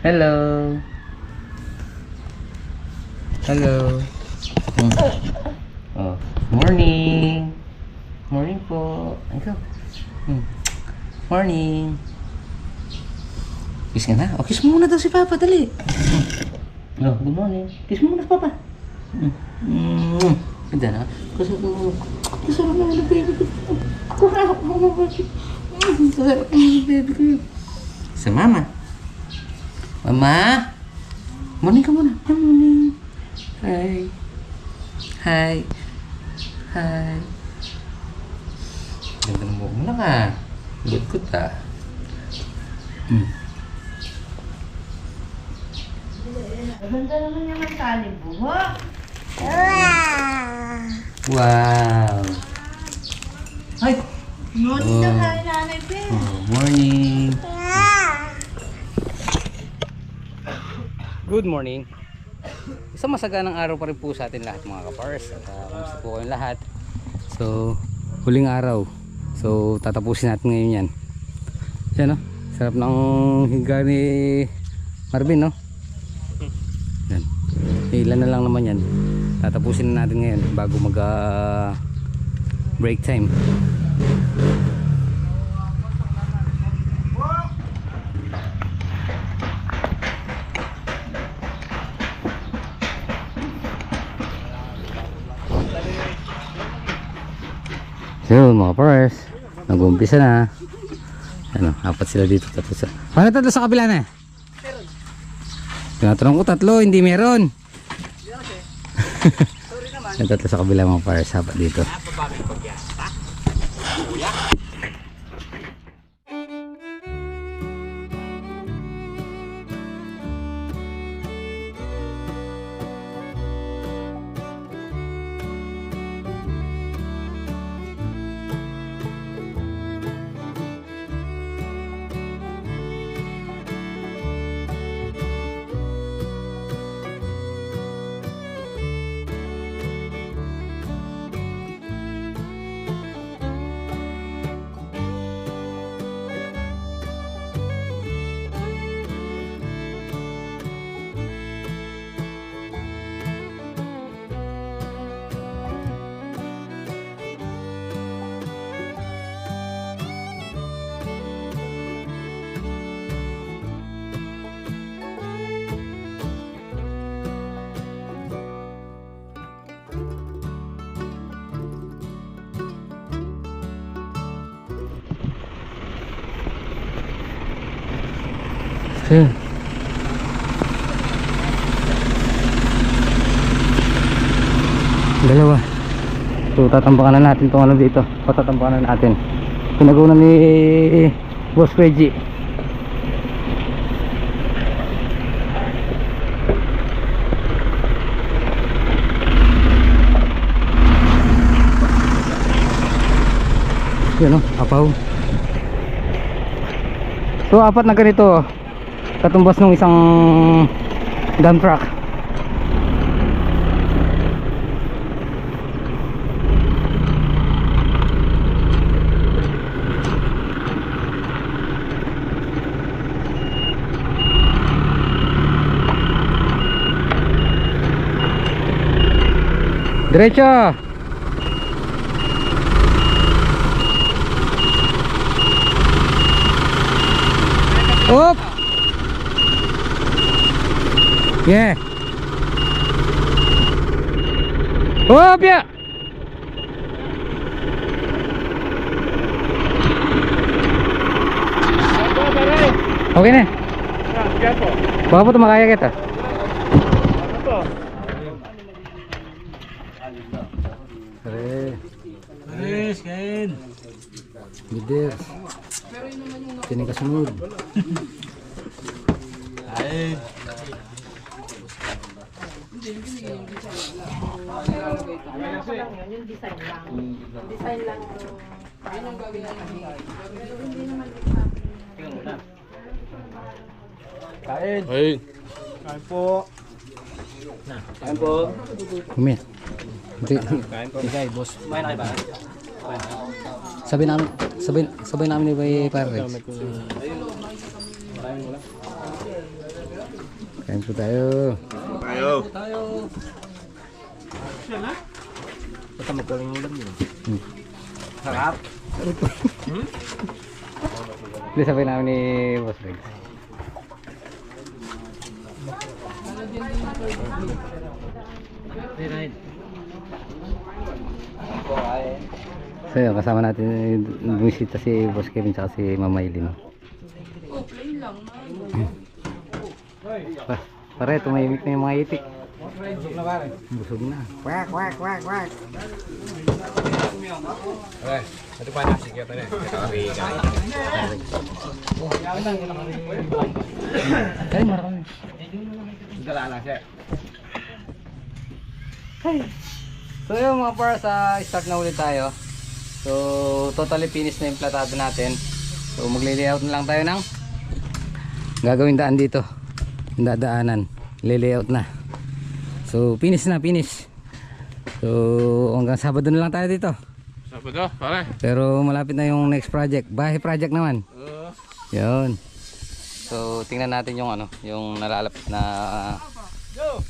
Hello. Hello. Oh, morning. Morning po. Ikaw. Morning. Kiss ka na? O, kiss mo muna daw si Papa, dali. Oh, good morning. Kiss mo muna si Papa. Ganda na. Kasarap na ng baby ko. Kasarap na ng baby ko. Kasarap na ng baby ko. Sa mama. Mama. Morning ka muna. Morning. Hi. Hi. Hi. Ganda ng buhok mo na ka. Good ah. Ganda naman yung tali buhok. Wow. Hi. Morning daw tayo nanay pe. Morning. Good morning. Isang masaganang araw pa rin po sa atin lahat mga kapars. Kamusta po kayong lahat? So, huling araw. So, tatapusin natin ngayon yan. Yan o. Sarap ng higa ni Marvin, no? Yan. Ilan na lang naman yan. Tatapusin na natin ngayon bago mag break time. So mga pares, nag-uumpisa na. Ano, apat sila dito, tapos paano tatlo sa kabila na? Tinatanong ko tatlo, hindi meron. Yung tatlo sa kabila mga pares, apat dito. Ayun. Dalawa. So tatambakan na natin itong ano dito. Patatambakan na natin. Pinaguna ni Boss Reggie. Yun o, apaw. So apat na ganito, katumbas ng isang dump truck. Diretso. Up. Yeah. Up ya. Okay na. Baka po tumakaya kita. Yes, kain. Bider. Sini kasunod. Kain. Yung design lang. Design lang. Yun ang gawin natin. Pero hindi naman Kain. Kain. Kain po. Kain po. Kumit. Kain po. Tigay, boss. Kumain na kayo ba? Sabay namin ni Bay Pare. Kain po tayo. Basta magkaling ulam yun. Sarap. Hindi sabihin namin ni Boss Rex. So yun, kasama natin bumisita si Boss Kevin at si Mama Eileen. Oh, plain lang. Pare, tumahimik na yung mga itik. Busog na. Quack, quack, quack, quack. Okay, ito pa na. Sige, ito na. Ito kami kain. Ay, marami. Dala lang siya. So yun mga par, start na ulit tayo. So totally finish na yung platado natin. So magle-layout na lang tayo ng gagawin daan dito. Dadaanan, le-layout na. So finish na, finish. So hanggang Sabado na lang tayo dito. Sabado, pare. Pero malapit na yung next project. Bahay project naman. Yun. So tingnan natin yung ano, yung nalalapit na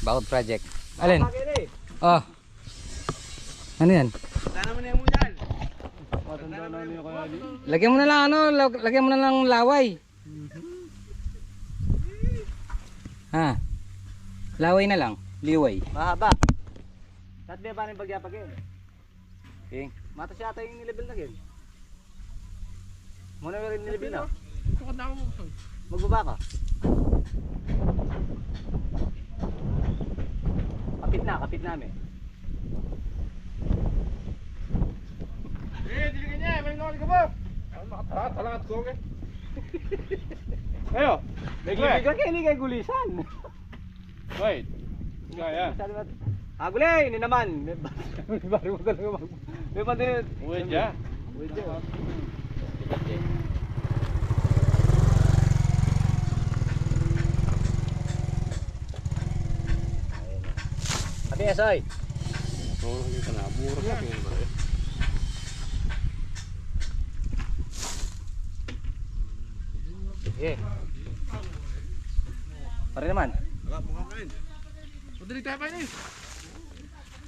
bakod project. Alin? Oh. Ano yan? Lagyan mo na lang ano, lagyan mo na lang laway. Ha? Laway na lang, liway. Mahaba. Kat ba paano yung pagyapagin? Okay. Mata siya ata yung nilevel na gin. Muna rin nilevel na. Magbaba ka. Kapit namin. Dili niya, may nol ka ba? Talangat ko okay. Ayo. Bigyan kayo ni kay gulisan. Wait. Gaya. Agulay, ini naman. Baru mo talaga mag. May pa din. Wait ya. Wait ya. Ate Esoy. Oh, ini kana buruk ya pengen bare. Eh. Pare naman. Wala po kakain. Madali tayo pa ini.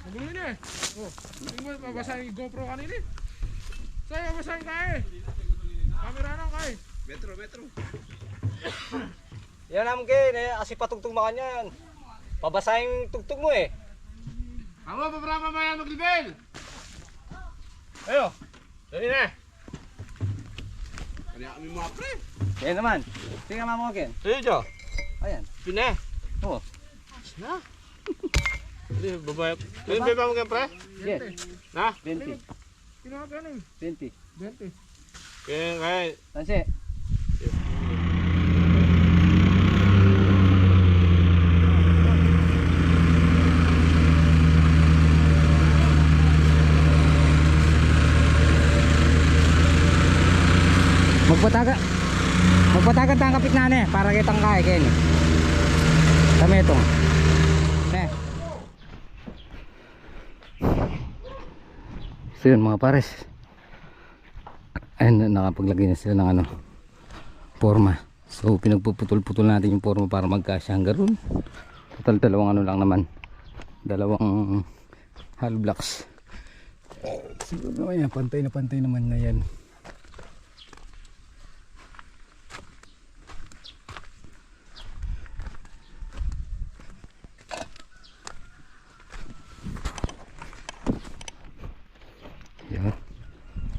Magulo na eh. Oh, hindi mo mabasahin yung GoPro kanina eh. Sa'yo, mabasahin ka eh. Camera na ka eh. Metro. Yan naman kayo, kasi patugtog mo kanyan. Pabasahin tugtog mo eh. Amo, pabrama mo yan mag-level. Ayo, dali na. Kanya kami mga pre. Yan naman. Tingnan mo Ken. Sa'yo, Jo. Ayan. Pina. Oo. Na. Hindi, babae. Ayun, beba mo kaya pre? Yes. Na? 20. Kinakain eh. 20. 20. Kaya, Tansi. Magpatagan tang kapit na para kitang kaya kayo ni. Kami itong. So yun mga pares. Ayun, nakapaglagay na sila ng ano, forma. So pinagpuputol-putol natin yung forma para magkasya hanggang ron. Total dalawang ano lang naman. Dalawang hollow blocks. Siguro naman yan, pantay naman na yan.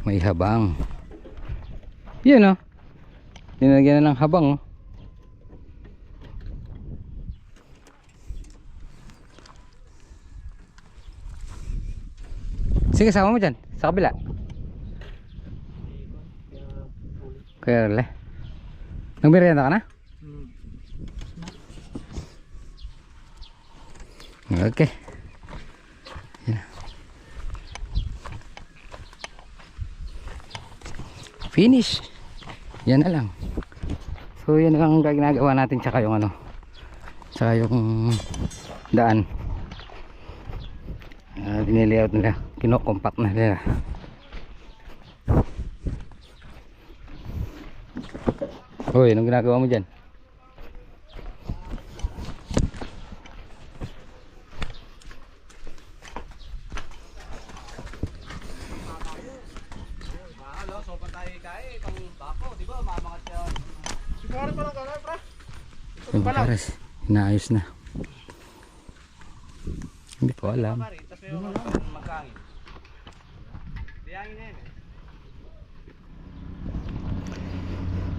May habang. Yun o. Dinagyan na ng habang o. Sige, sama mo dyan. Sa kabila. Kaya rala. Nagmerienda ka na? Okay. Finish. Yan na lang. So yan lang ang ginagawa natin, tsaka yung ano, tsaka yung daan. Dinilayout nila, kino-compact na nila. Hoy, anong ginagawa mo dyan? Yung pares, inaayos na. Hindi ko alam. Tapos may magkangin. Biyangin na yan eh.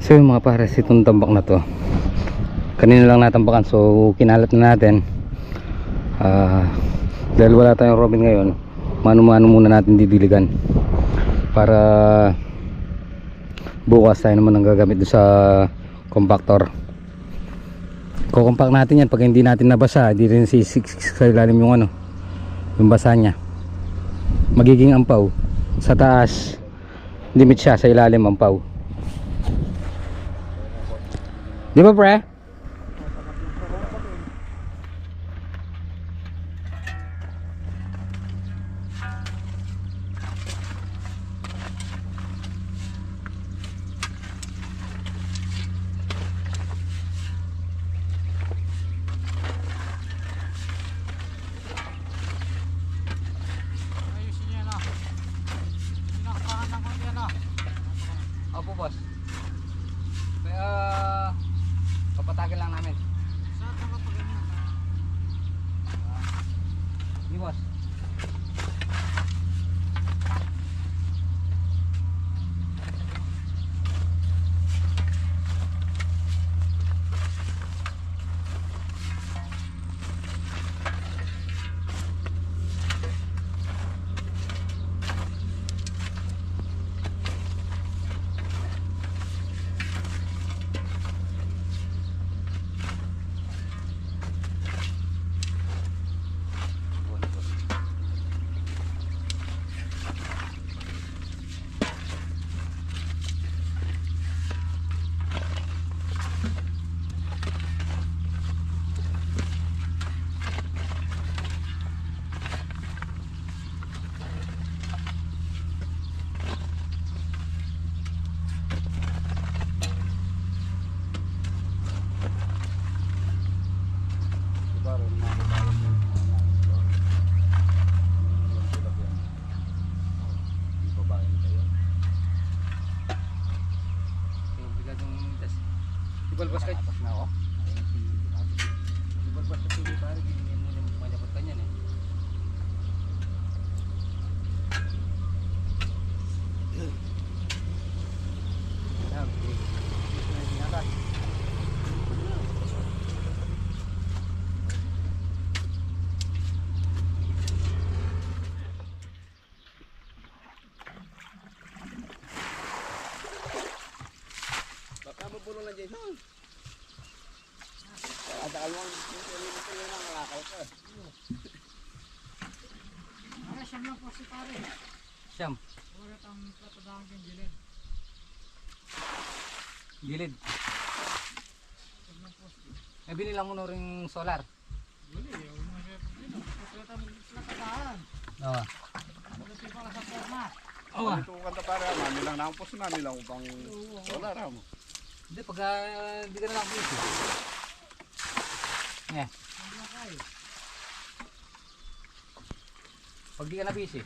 So yung mga pares, itong tambak na to kanina lang natambakan, so kinalat na natin. Dahil wala tayong robin ngayon, mano-mano muna natin didiligan para bukas tayo naman ang gagamit doon sa compactor. Kukompak natin yan pag hindi natin nabasa, hindi rin sa ilalim yung yung basa nya. Magiging ampaw sa taas, limit siya, sa ilalim ampaw. Di ba pre? Opo boss. Papatagal lang namin. Saan ka papaganyan? Di boss. Ibalbas ka. Tapos na ako. Ibalbas ka tuloy pare, hindi mo na malapot ka niyan eh. Baka mabulong na dyan. Ada alwang ito yung nangalakaw ka. Siyam lang po si pare. Siyam. Wala tang tatadaan kang gilid. Gilid. Eh binilang mo na rin solar. Wala eh. Wala tang tatadaan. Oo. Wala siya pala sa forma. Oo. Ito ko kanta pare, mami lang na ang puso namin lang upang wala ramo. Hindi pag hindi ka na lang busy. Yeah. Pag di ka na busy.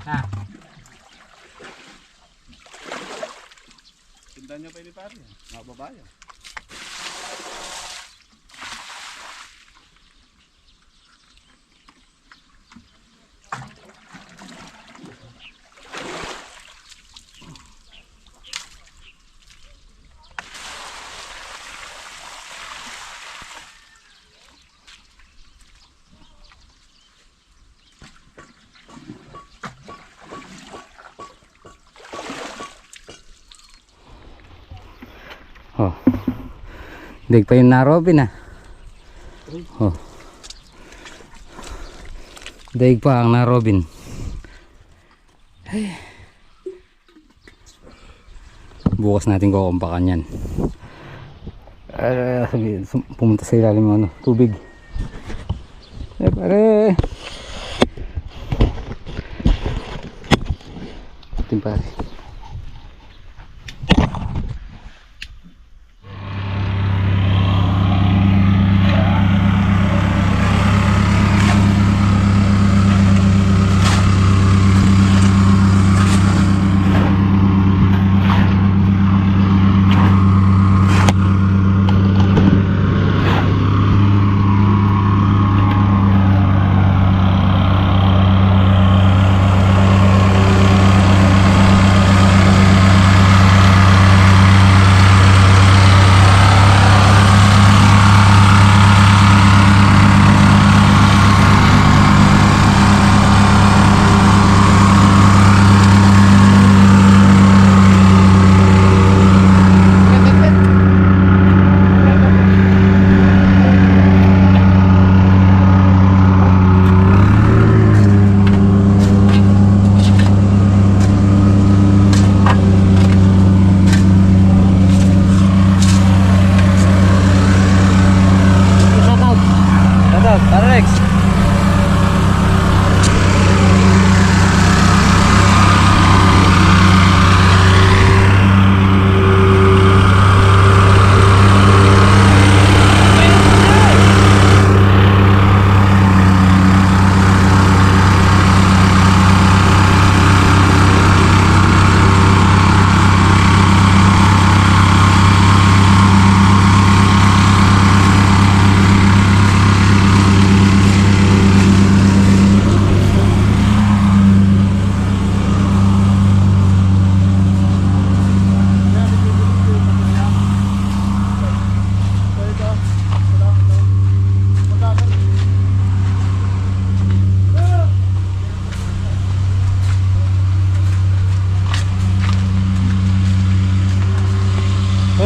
Ha. Tindan niya pa ini pare, mga babae. Oh. Dig pa yung narobin ah. Oh. Daig pa ang narobin. Ay. Bukas natin kukumpakan yan. Pumunta sa ilalim ng ano, tubig. Pare. Ating pare.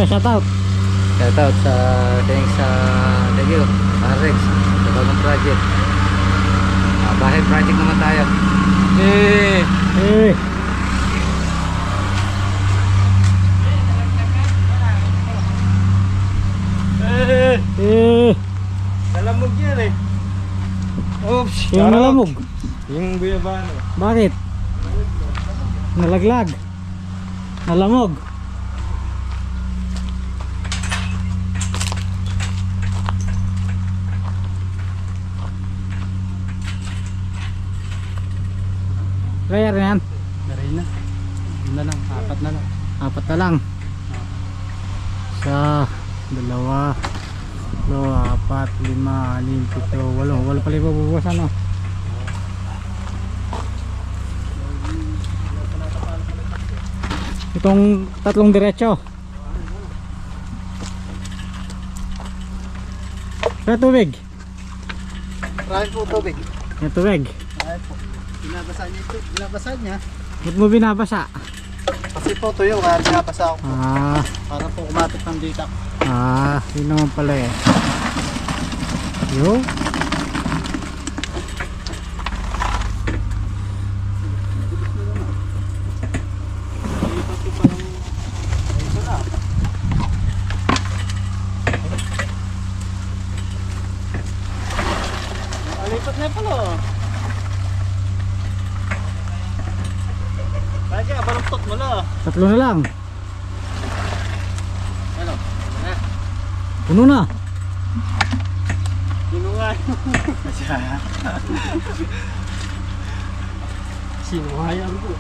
Shoutout. Shoutout sa thanks sa thank you Rex sa bagong project. Bahay project naman tayo. Eh. Nalamog yan eh. Oops. Yung nalamog. Yung buyabano. Bakit? Nalaglag. Nalamog. Player na yan. Meron na. Yun na lang. Apat na lang. Apat na lang. Isa, dalawa, apat, lima, anim, pito, walo. Walo pala ipabubuwasan, no? Itong tatlong diretso. Sa tubig. Marami po tubig. Yung tubig. Marami po. Binabasa niya ito. Binabasa niya. Ba't mo binabasa? Kasi po tuyo kaya binabasa ako. Para po kumapit ng dita. Yun naman pala eh. Yo. Alipat na pala. Lagi, baluktot mo na. Tatlo na lang. Ano? Puno na. Sinungan. Sinungan po.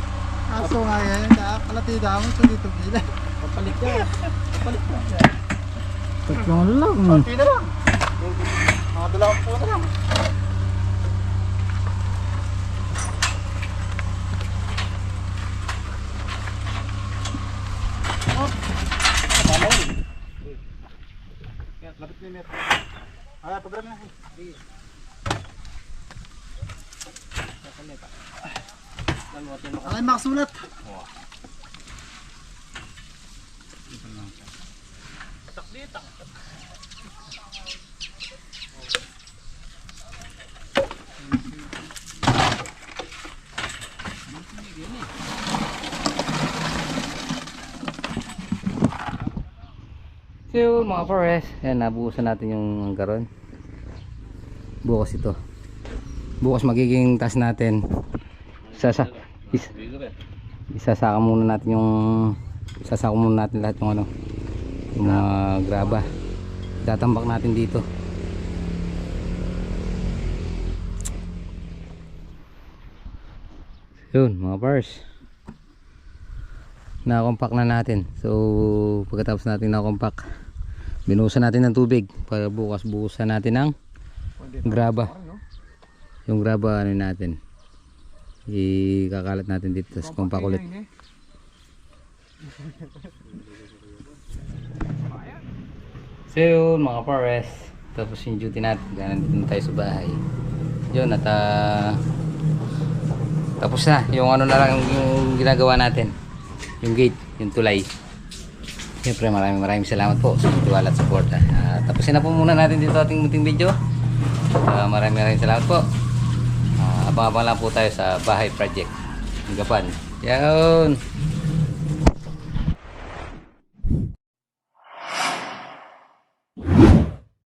Aso nga yan. Kalatida mo sa dito bila. Papalit yan. Papalit yan. Tatlo na lang. Konti na lang. Mga dalawang po na lang. Lapit na meter. Pagran na. Sige. Alay makasulat. Tak. So yun mga pares, ayan, nabuhusan natin yung garon. Bukas ito. Bukas magiging task natin. Isasaka muna natin lahat yung ano, yung mga graba. Tatambak natin dito. Yun mga pares, na-compact na natin. So pagkatapos natin na-compact, binuhusan natin ng tubig para bukas buhusan natin ng graba. Yung graba ano natin, ikakalat natin dito sa compact ulit. So yun mga pares, tapos yung duty natin, nandito na tayo sa bahay. Yun at tapos na yung ano na lang yung ginagawa natin, yung gate, yung tulay. Siyempre maraming salamat po sa tiwala at support. Tapusin na po muna natin dito ating munting video. Maraming salamat po. Abang-abang lang po tayo sa bahay project ng Gapan. Yan.